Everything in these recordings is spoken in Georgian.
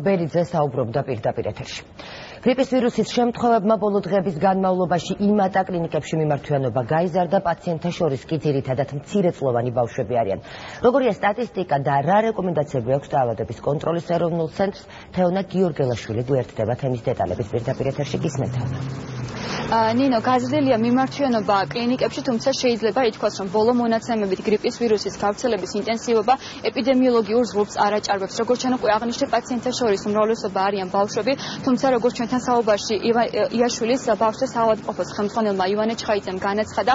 ბერიძე საუბრობდა პირდაპირ ეთერში. გრიპის ვირუსის შემთხვევებმა ბოლო დღეების განმავლობაში იმატა კლინიკებში მიმართვიანობა გაიზარდა, პაციენტთა შორის კი ძირითადად მცირეწლოვანი ბავშვები არიან. როგორია სტატისტიკა და რა რეკომენდაციები აქვს დაავადების კონტროლის ეროვნულ ცენტრს, თეონა გიორგელაშვილი გვერდდება თემის დეტალების პირდაპირ ეთერში გისმენთ. ნინო, გაზრდილია მიმართვიანობა კლინიკებში, თუმცა შეიძლება ითქვას, რომ ბოლო მონაცემებით გრიპის ვირუსის გავრცელების ინტენსივობა ეპიდემიოლოგიურ ზღვრებს არ აჭარბებს. როგორც ჩვენ უკვე აღნიშნეთ, პაციენტთა შორის უმრავლესობა არიან ბავშვები, თუმცა როგორც ჩვენთან საუბარში იაშვილის ბავშვთა საავადმყოფოს ხელმძღვანელმა ივანე ჩხაიძემ განაცხადა,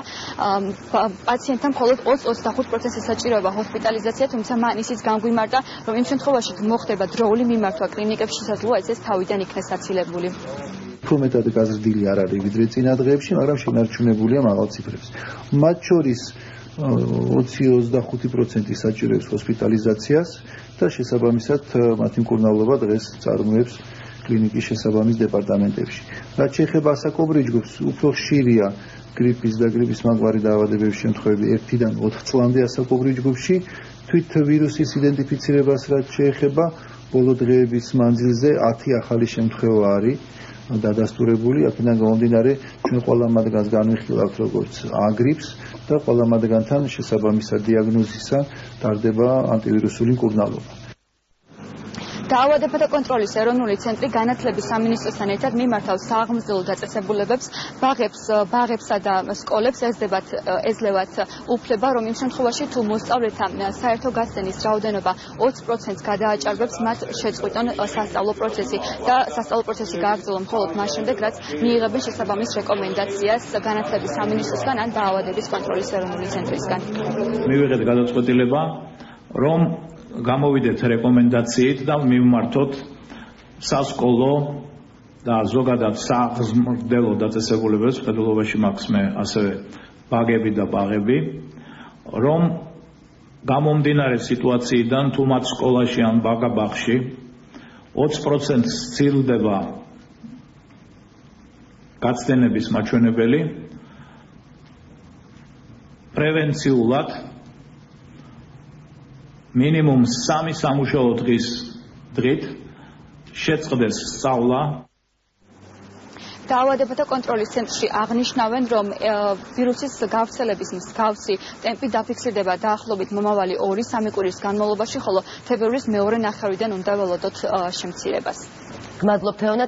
პაციენტთა მხოლოდ 20-25% საჭიროება ჰოსპიტალიზაცია, თუმცა მან ისიც განგვიმარტა, რომ იმ შემთხვევაში მოხდება დროული მიმართვა კლინიკებში, შესაძლოა ეს თავიდან იქნეს აცილებული. უფრო მეტად გაზრდილი არ არის ვიდრე წინა დღეებში, მაგრამ შენარჩუნებულია მაღალ ციფრებს. მათ შორის 20-25% საჭიროებს ჰოსპიტალიზაციას და შესაბამისად მათი მკურნალობა დღეს წარმოებს კლინიკის შესაბამის დეპარტამენტებში. რაც შეეხება ასაკობრივ ჯგუფს, უფრო ხშირია გრიპის და გრიპის მაგვარი დაავადებების შემთხვევები 1-დან 4 წლამდე ასაკობრივ ჯგუფში. თვით ვირუსის იდენტიფიცირებას რაც შეეხება, ბოლო დღეების მანძილზე 10 ახალი შემთხვევა არის დადასტურებული, აქედან გამომდინარე ჩვენ ყველა მათგანს განვიხილავთ როგორც აგრიპს და ყველა მათგანთან შესაბამისად დიაგნოზისა ტარდება ანტივირუსული მკურნალობა. დაავადებათა კონტროლის ეროვნული ცენტრი განათლების სამინისტროსთან ერთად მიმართავს სააღმრძელო დაწესებულებებს, ბაღებსა და სკოლებს ეძლევათ უფლება, რომ იმ შემთხვევაში თუ მოსწავლეთა საერთო გასცენის რაოდენობა 20%-ს გადააჭარბებს, მათ შეწყვიტონ სასწავლო პროცესი და სასწავლო პროცესი გააგრძელონ მხოლოდ მას შემდეგ, რაც მიიღებენ შესაბამის რეკომენდაციას განათლების სამინისტროსგან ან დაავადების კონტროლის ეროვნული ცენტრისგან. მივიღეთ გადაწყვეტილება, რომ გამოვიდეთ რეკომენდაციით და მივმართოთ სასკოლო და ზოგადად სააღმრდელო დაწესებულებებს, მხედველობაში მაქვს მე ასევე ბაგები და ბაღები, რომ გამომდინარე სიტუაციიდან თუ მათ სკოლაში ან ბაღში 20%-ს სცილდება გაცდენების მაჩვენებელი, პრევენციულად მინიმუმ 3 სამუშაო დღის დღით შეწყდეს სწავლა. დაავადებათა კონტროლის ცენტრში აღნიშნავენ, რომ ვირუსის გავრცელების მსგავსი ტემპი დაფიქსირდება დაახლოებით მომავალი 2-3 კვირის განმავლობაში, ხოლო თებერვლის მეორე ნახევრიდან უნდა ველოდოთ შემცირებას. გმადლობ თეონა.